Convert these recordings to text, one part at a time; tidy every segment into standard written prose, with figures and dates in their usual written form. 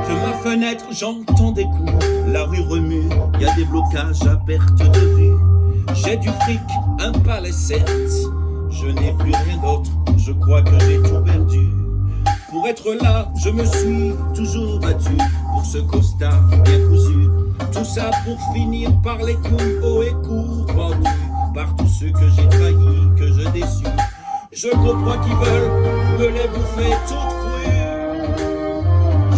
De ma fenêtre, j'entends des coups, la rue remue, y a des blocages à perte de vue. J'ai du fric, un palais certes, je n'ai plus rien d'autre, je crois que j'ai tout perdu. Pour être là, je me suis toujours battu pour ce costard bien cousu. Tout ça pour finir par les couilles hauts et courts, vendus par tous ceux que j'ai trahis, que je déçus. Je comprends qu'ils veulent me les bouffer toutes crues.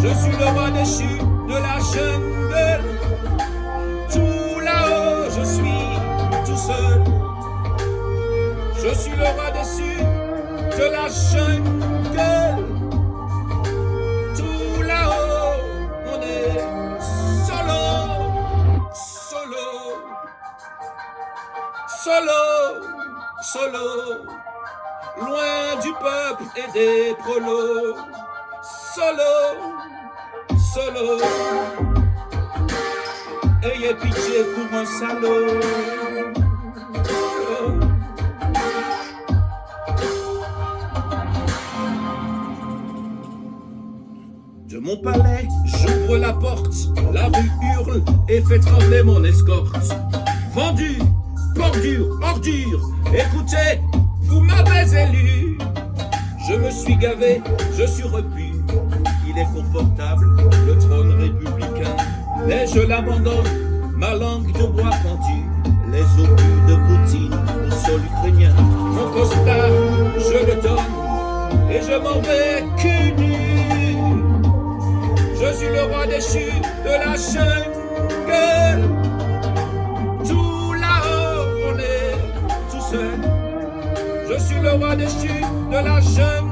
Je suis le roi déchu de la jungle. Tout là-haut, je suis tout seul. Je suis le roi déchu de la jungle. Tout là-haut, on est solo, solo, solo, solo. Loin du peuple et des prolos. Solo, solo. Ayez pitié pour un salaud. Oh. De mon palais, j'ouvre la porte. La rue hurle et fait trembler mon escorte. Vendu, bordure, ordure. Écoutez, vous m'avez élu. Je me suis gavé, je suis repu. Il est confortable, le trône républicain. Mais je l'abandonne, ma langue de bois pendu. Les obus de Poutine au sol ukrainien. Mon costard, je le donne. Et je m'en vais cul nu. Je suis le roi déchu de la jungle. Tout là-haut, on est tout seul. Je suis le roi déchu de la jungle.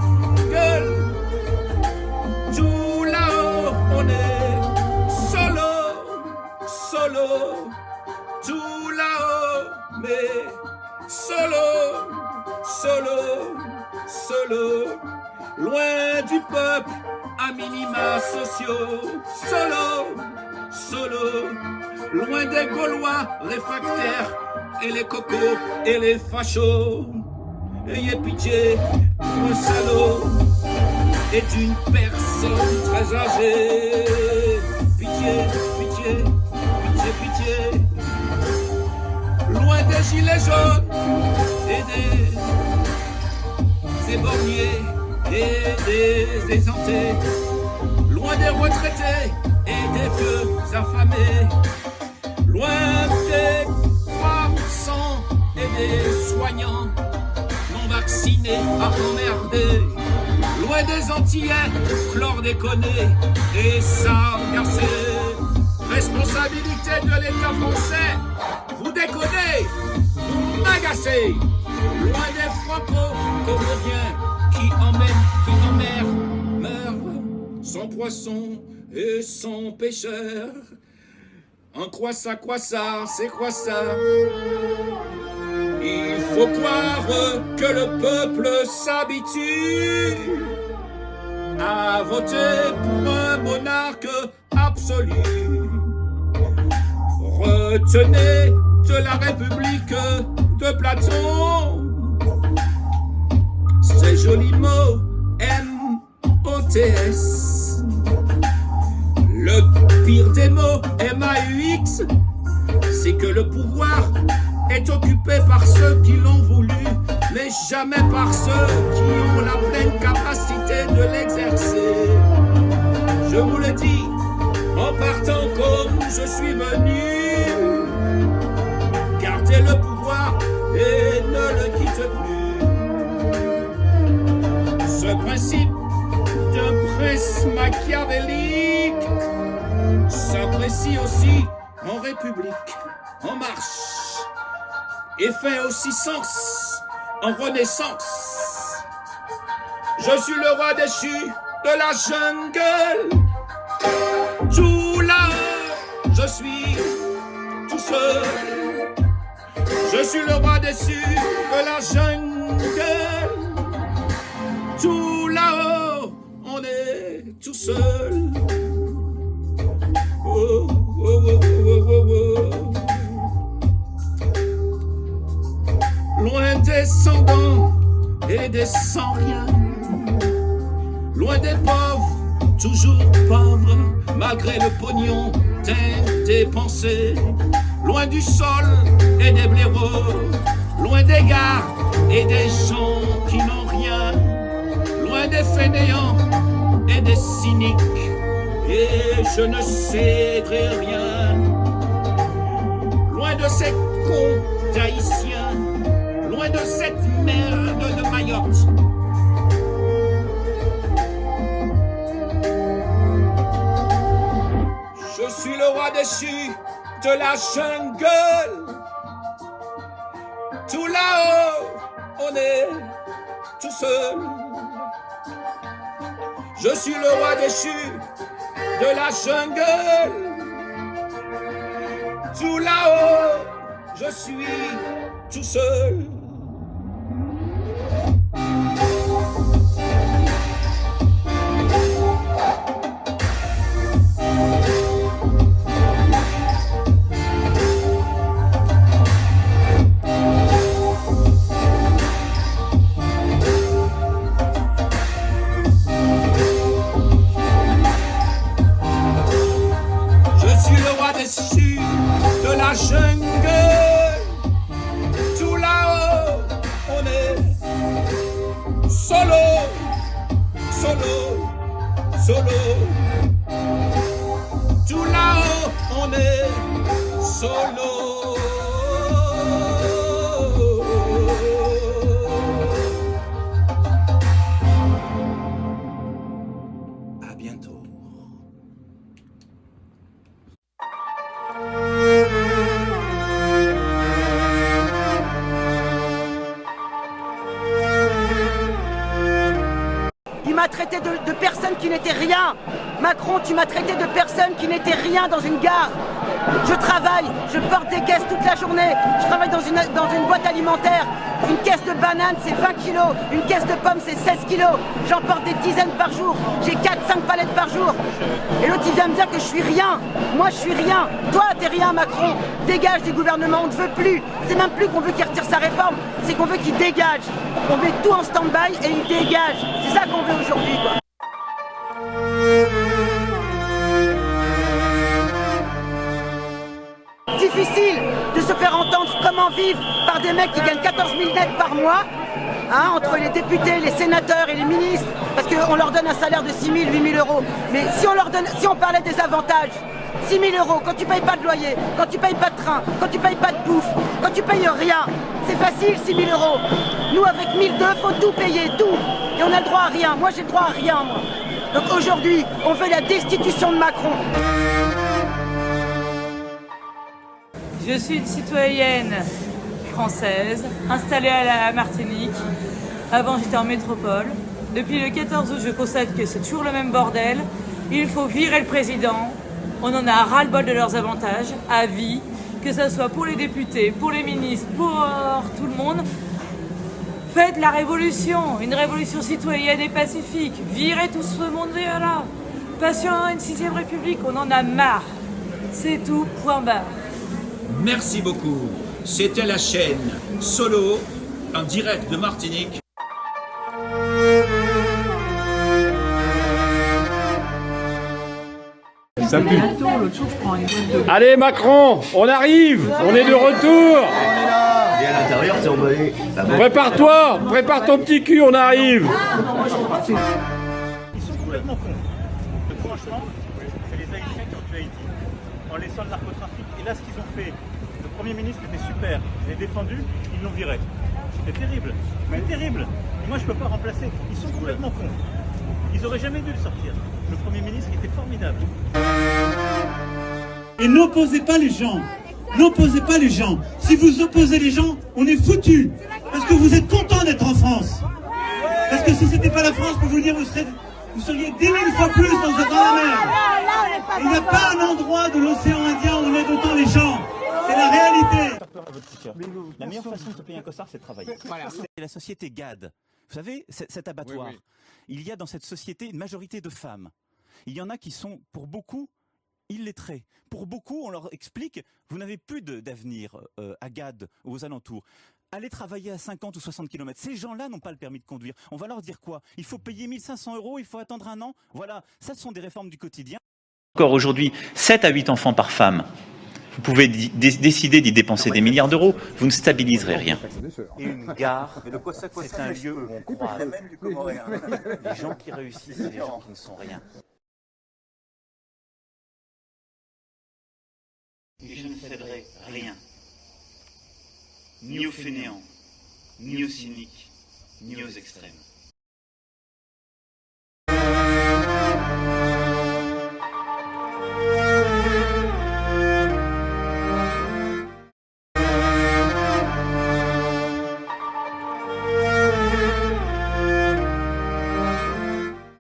Tout là-haut, on est solo, solo. Tout là-haut, mais solo, solo, solo. Loin du peuple, à minima sociaux. Solo, solo. Loin des Gaulois réfractaires et les cocos et les fachos. Ayez pitié, un salaud est une personne très âgée. Pitié, pitié, pitié, pitié. Loin des gilets jaunes et des éborgnés et des exemptés. Loin des retraités et des vieux affamés. Loin des croissants et des soignants vaccinés à emmerder. Loin des Antillais, chlordéconés et sargassés. Responsabilité de l'État français, vous déconnez, vous m'agacez. Loin des franco-comoriens qui en mer meurent sans poisson et sans pêcheur. En quoi ça, c'est quoi ça? Il faut croire que le peuple s'habitue à voter pour un monarque absolu. Retenez de la République de Platon ces jolis mots M-O-T-S. Le pire des mots M-A-U-X, c'est que le pouvoir est occupé par ceux qui l'ont voulu, mais jamais par ceux qui ont la pleine capacité de l'exercer. Je vous le dis, en partant comme je suis venu, gardez le pouvoir et ne le quitte plus. Ce principe d'un prince machiavélique s'apprécie aussi en République, en marche, et fait aussi sens en renaissance. Je suis le roi déchu de la jungle. Tout là-haut, je suis tout seul. Je suis le roi déchu de la jungle. Tout là-haut, on est tout seul. Oh, oh, oh, oh, oh, oh. Loin des sans-dents et des sans-rien. Loin des pauvres, toujours pauvres, malgré le pognon dépensé. Loin du sol et des blaireaux, loin des gares et des gens qui n'ont rien, loin des fainéants et des cyniques, et je ne céderai rien. Loin de ces cons d'Haïtiens, loin de cette merde de Mayotte. Je suis le roi déchu de la jungle. Tout là-haut, on est tout seul. Je suis le roi déchu de la jungle. Tout là-haut, je suis tout seul. De la jungle, tout là-haut, on est solo, solo, solo. Tout là-haut, on est solo. À bientôt. Il m'a traité de personne qui n'était rien. Macron, tu m'as traité de personne qui n'était rien dans une gare. Je travaille, je porte des caisses toute la journée. Je travaille dans une boîte alimentaire. Une caisse de bananes, c'est 20 kilos. Une caisse de pommes, c'est 16 kilos. J'en porte des dizaines par jour. J'ai 4-5 palettes par jour. Et l'autre, il vient me dire que je suis rien. Moi, je suis rien. Toi, t'es rien, Macron. Dégage du gouvernement, on ne veut plus. C'est même plus qu'on veut qu'il retire sa réforme. C'est qu'on veut qu'il dégage. On met tout en stand-by et il dégage. C'est ça qu'on veut aujourd'hui, quoi. Difficile de se faire entendre comment vivre par des mecs qui gagnent 14 000 nets par mois, hein, entre les députés, les sénateurs et les ministres, parce qu'on leur donne un salaire de 6 000, 8 000 euros. Mais si on parlait des avantages, 6 000 euros, quand tu payes pas de loyer, quand tu payes pas de train, quand tu payes pas de bouffe, quand tu payes rien, c'est facile 6 000 euros. Nous avec 1 200, faut tout payer, tout. Et on a le droit à rien. Moi j'ai le droit à rien, moi. Donc aujourd'hui, on veut la destitution de Macron. Je suis une citoyenne française, installée à la Martinique. Avant, j'étais en métropole. Depuis le 14 août, je constate que c'est toujours le même bordel. Il faut virer le président. On en a ras-le-bol de leurs avantages, à vie, que ce soit pour les députés, pour les ministres, pour tout le monde. Faites la révolution, une révolution citoyenne et pacifique. Virez tout ce monde-là. Passons à une 6e République, on en a marre. C'est tout, point barre. Merci beaucoup. C'était la chaîne Solo, en direct de Martinique. Ça pue. Allez Macron, on arrive, on est de retour. Et à l'intérieur, c'est emballé. Prépare-toi, prépare ton petit cul, on arrive. Ils sont complètement cons. Franchement, c'est les Haïtiens qui ont tué Haïti en laissant le narcotrafic. Et là, ce qu'ils ont fait, le Premier ministre était super. Je l'ai défendu, ils l'ont viré. C'était terrible. C'est terrible. Et moi, je ne peux pas remplacer. Ils sont complètement cons. Ils n'auraient jamais dû le sortir. Le Premier ministre était formidable. Et n'opposez pas les gens. N'opposez pas les gens. Si vous opposez les gens, on est foutus. Parce que vous êtes contents d'être en France. Parce que si c'était pas la France, pour vous dire, vous seriez 10 000 fois plus dans la mer. Il n'y a pas un endroit de l'océan Indien où on aide autant les gens. C'est la réalité. La meilleure façon de se payer un costard, c'est de travailler. C'est la société GAD. Vous savez, cet abattoir. Oui, oui. Il y a dans cette société une majorité de femmes. Il y en a qui sont, pour beaucoup, illettrés. Pour beaucoup, on leur explique, vous n'avez plus d'avenir à GAD ou aux alentours. Allez travailler à 50 ou 60 km. Ces gens-là n'ont pas le permis de conduire. On va leur dire quoi? Il faut payer 1 500 €, il faut attendre un an. Voilà, ça ce sont des réformes du quotidien. Encore aujourd'hui, 7 à 8 enfants par femme. Vous pouvez décider d'y dépenser des milliards d'euros, vous ne stabiliserez rien. Et une gare, c'est un lieu où on croise les gens qui réussissent et les gens qui ne sont rien. Et je ne céderai rien, ni aux fainéants, ni aux cyniques, ni aux extrêmes.